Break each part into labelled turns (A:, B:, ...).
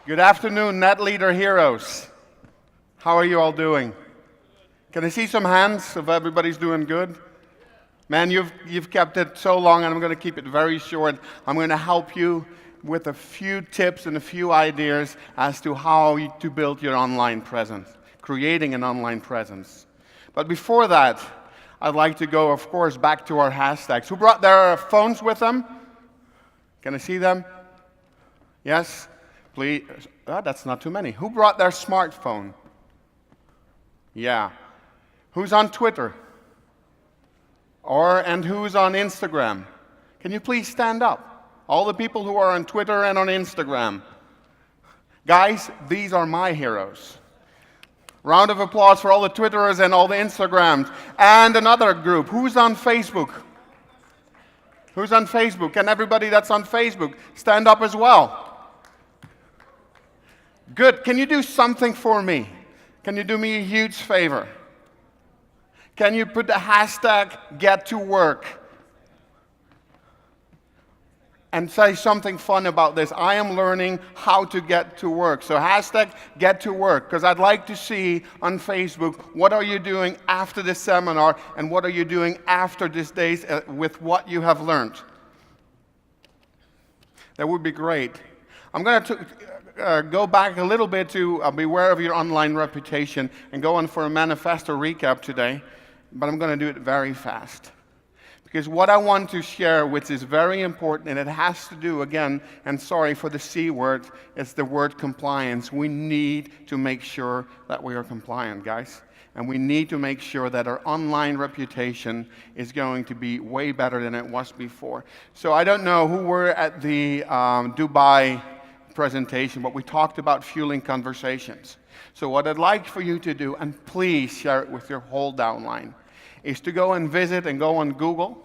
A: Good afternoon, NetLeader heroes. How are you all doing? Can I see some hands if everybody's doing good? Man, you've kept it so long, and I'm going to keep it very short. I'm going to help you with a few tips and a few ideas as to how to build your online presence, creating an online presence. But before that, I'd like to go, of course, back to our hashtags. Who brought their phones with them? Can I see them? Yes? Please. Oh, that's not too many. Who brought their smartphone? Yeah. Who's on Twitter? And who's on Instagram? Can you please stand up? All the people who are on Twitter and on Instagram. Guys, these are my heroes. Round of applause for all the Twitterers and all the Instagrams. And another group. Who's on Facebook? Who's on Facebook? And everybody that's on Facebook, stand up as well. Good. Can you do something for me? Can you do me a huge favor? Can you put the hashtag #GetToWork? And say something fun about this. I am learning how to get to work. So hashtag #GetToWork, because I'd like to see on Facebook, what are you doing after this seminar, and what are you doing after this day with what you have learned? That would be great. I'm going to go back a little bit to beware of your online reputation and go on for a manifesto recap today, but I'm going to do it very fast. Because what I want to share, which is very important, and it has to do, again, and sorry for the C word, it's the word compliance. We need to make sure that we are compliant, guys. And we need to make sure that our online reputation is going to be way better than it was before. So I don't know who were at the Dubai presentation, but we talked about fueling conversations. So what I'd like for you to do, and please share it with your whole downline, is to go and visit and go on Google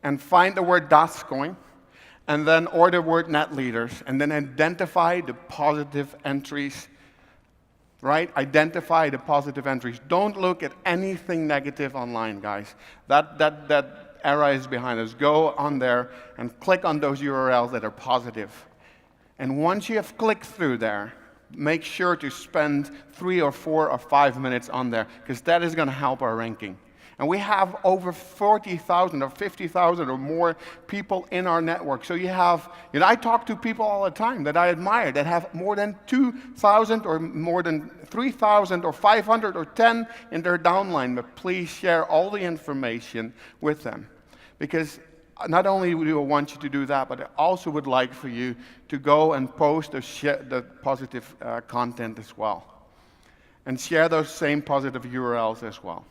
A: and find the word Dascoin, and then or the word NetLeaders, and then identify the positive entries, right? Identify the positive entries. Don't look at anything negative online, guys. That era is behind us. Go on there and click on those URLs that are positive. And once you have clicked through there, make sure to spend 3 or 4 or 5 minutes on there, because that is going to help our ranking. And we have over 40,000 or 50,000 or more people in our network. So I talk to people all the time that I admire that have more than 2,000 or more than 3,000 or 500 or 10 in their downline. But please share all the information with them, because not only do I want you to do that, but I also would like for you to go and post or share the positive content as well. And share those same positive URLs as well.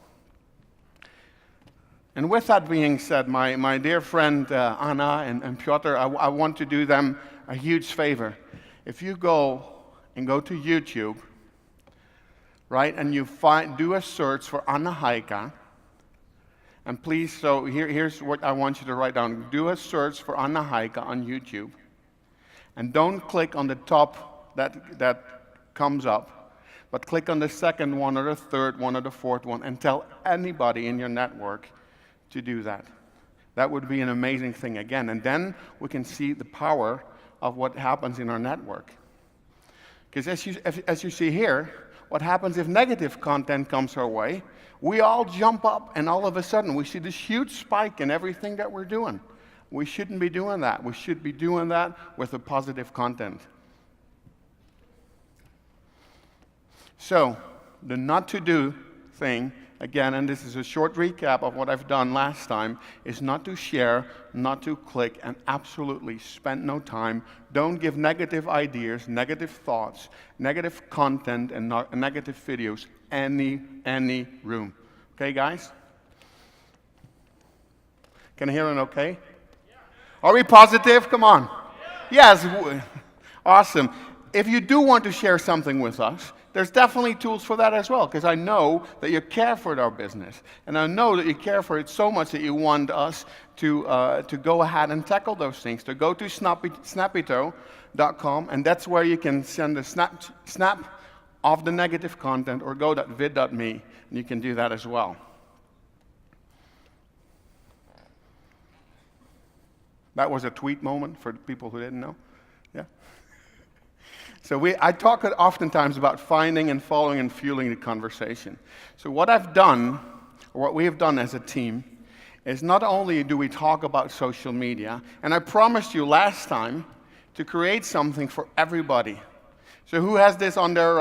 A: And with that being said, my dear friend Anna and Piotr, I want to do them a huge favor. If you go to YouTube, right, and you do a search for Anna Heika, and please, so here's what I want you to write down. Do a search for Anna Heika on YouTube. And don't click on the top that comes up, but click on the second one or the third one or the fourth one and tell anybody in your network to do that. That would be an amazing thing again. And then we can see the power of what happens in our network. Because as you see here, what happens if negative content comes our way? We all jump up, and all of a sudden we see this huge spike in everything that we're doing. We shouldn't be doing that. We should be doing that with the positive content. So, the not to do thing, again, and this is a short recap of what I've done last time, is not to share, not to click, and absolutely spend no time. Don't give negative ideas, negative thoughts, negative content, and negative videos any room. Okay, guys? Can I hear an okay? Are we positive? Come on. Yes. Awesome. If you do want to share something with us, there's definitely tools for that as well, because I know that you care for our business. And I know that you care for it so much that you want us to go ahead and tackle those things. To go to snappito.com, and that's where you can send a snap of the negative content, or go to vid.me, and you can do that as well. That was a tweet moment for the people who didn't know. Yeah. So I talk oftentimes about finding and following and fueling the conversation. So what I've done, or what we have done as a team, is not only do we talk about social media, and I promised you last time to create something for everybody. So who has this on their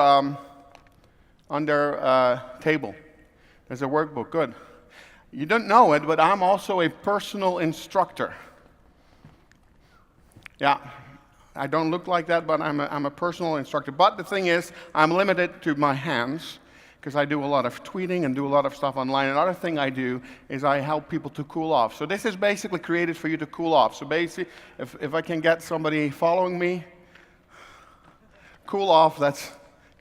A: table? There's a workbook, good. You don't know it, but I'm also a personal instructor. Yeah, I don't look like that, but I'm a personal instructor. But the thing is, I'm limited to my hands, because I do a lot of tweeting and do a lot of stuff online. Another thing I do is I help people to cool off. So this is basically created for you to cool off. So basically, if I can get somebody following me, cool off, that's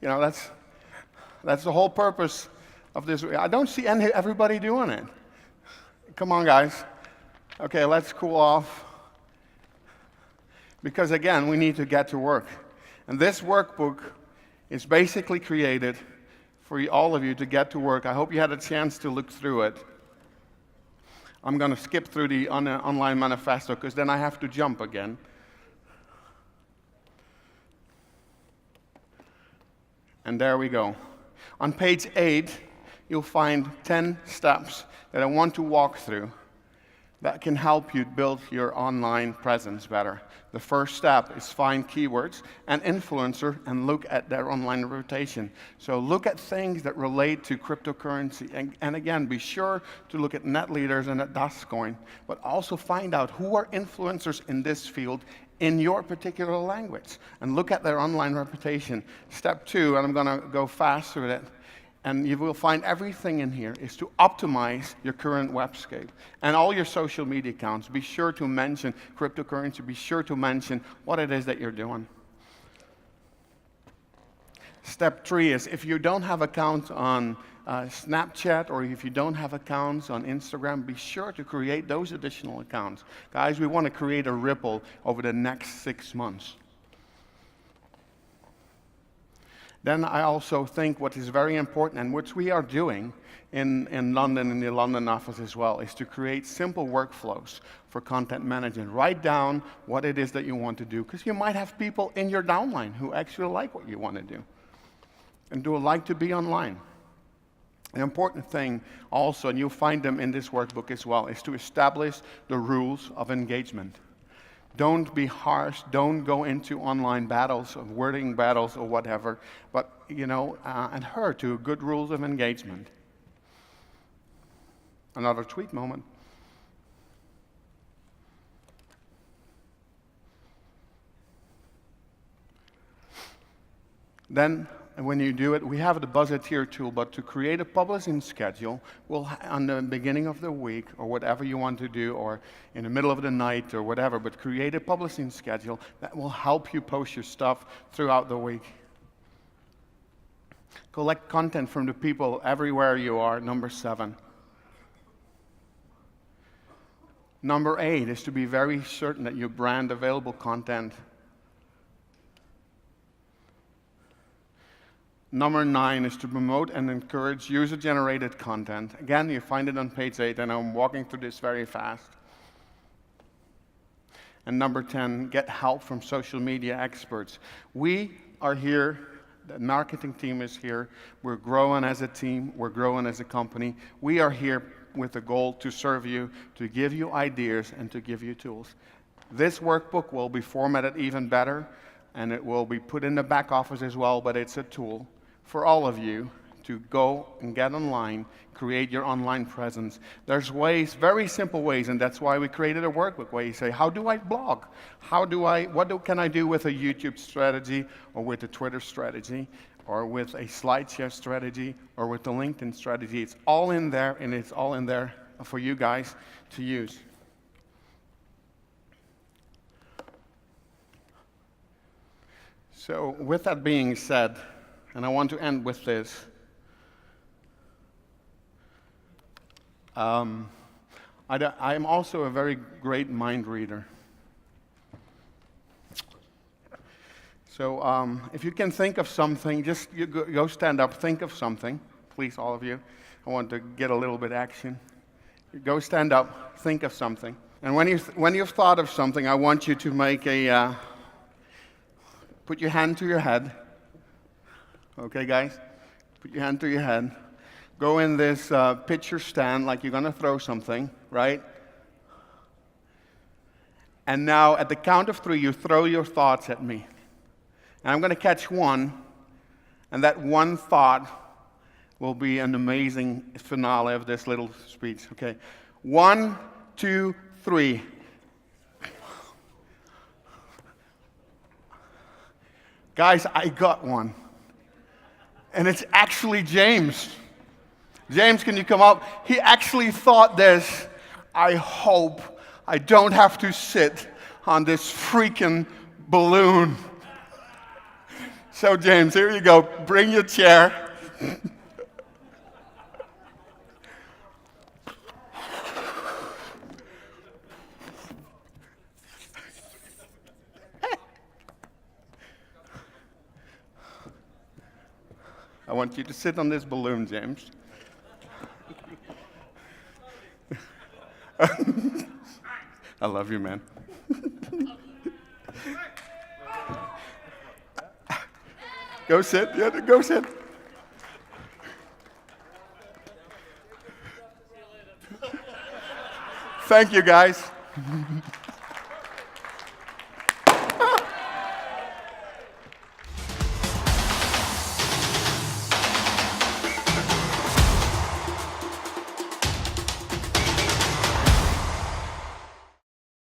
A: the whole purpose of this. I don't see everybody doing it. Come on, guys. Okay, let's cool off. Because again, we need to get to work. And this workbook is basically created for all of you to get to work. I hope you had a chance to look through it. I'm going to skip through the online manifesto because then I have to jump again. And there we go. On page 8, you'll find 10 steps that I want to walk through that can help you build your online presence better. The first step is find keywords and influencer and look at their online reputation. So look at things that relate to cryptocurrency. And again, be sure to look at NetLeaders and at Dascoin, but also find out who are influencers in this field in your particular language. And look at their online reputation. Step 2, and I'm going to go fast through it, and you will find everything in here, is to optimize your current webscape. And all your social media accounts, be sure to mention cryptocurrency, be sure to mention what it is that you're doing. Step 3 is if you don't have accounts on Snapchat or if you don't have accounts on Instagram, be sure to create those additional accounts. Guys, we want to create a ripple over the next 6 months. Then I also think what is very important, and which we are doing in London, in the London office as well, is to create simple workflows for content management. Write down what it is that you want to do, because you might have people in your downline who actually like what you want to do and do like to be online. An important thing also, and you'll find them in this workbook as well, is to establish the rules of engagement. Don't be harsh. Don't go into online battles or wording battles or whatever, but, adhere to good rules of engagement. Another tweet moment. Then, when you do it, we have the Buzzeteer tool, but to create a publishing schedule, on the beginning of the week, or whatever you want to do, or in the middle of the night, or whatever, but create a publishing schedule that will help you post your stuff throughout the week. Collect content from the people everywhere you are, number 7. Number 8 is to be very certain that you brand available content. Number 9 is to promote and encourage user-generated content. Again, you find it on page 8, and I'm walking through this very fast. And number 10, get help from social media experts. We are here, the marketing team is here, we're growing as a team, we're growing as a company. We are here with the goal to serve you, to give you ideas, and to give you tools. This workbook will be formatted even better, and it will be put in the back office as well, but it's a tool for all of you to go and get online, create your online presence. There's ways, very simple ways, and that's why we created a workbook where you say, how do I blog? What can I do with a YouTube strategy, or with a Twitter strategy, or with a SlideShare strategy, or with the LinkedIn strategy? It's all in there, and it's all in there for you guys to use. So with that being said, and I want to end with this, I'm also a very great mind reader. So if you can think of something, just go stand up, think of something, please, all of you. I want to get a little bit action. Go stand up, think of something. And when you've thought of something, I want you to make Put your hand to your head. Okay, guys? Put your hand to your head. Go in this picture stand like you're going to throw something, right? And now, at the count of 3, you throw your thoughts at me. And I'm going to catch one, and that one thought will be an amazing finale of this little speech. Okay? 1, 2, 3. Guys, I got one. And it's actually James. James, can you come up? He actually thought this. I hope I don't have to sit on this freaking balloon. So, James, here you go. Bring your chair. I want you to sit on this balloon, James. I love you, man. Go sit. Yeah, go sit. Thank you, guys.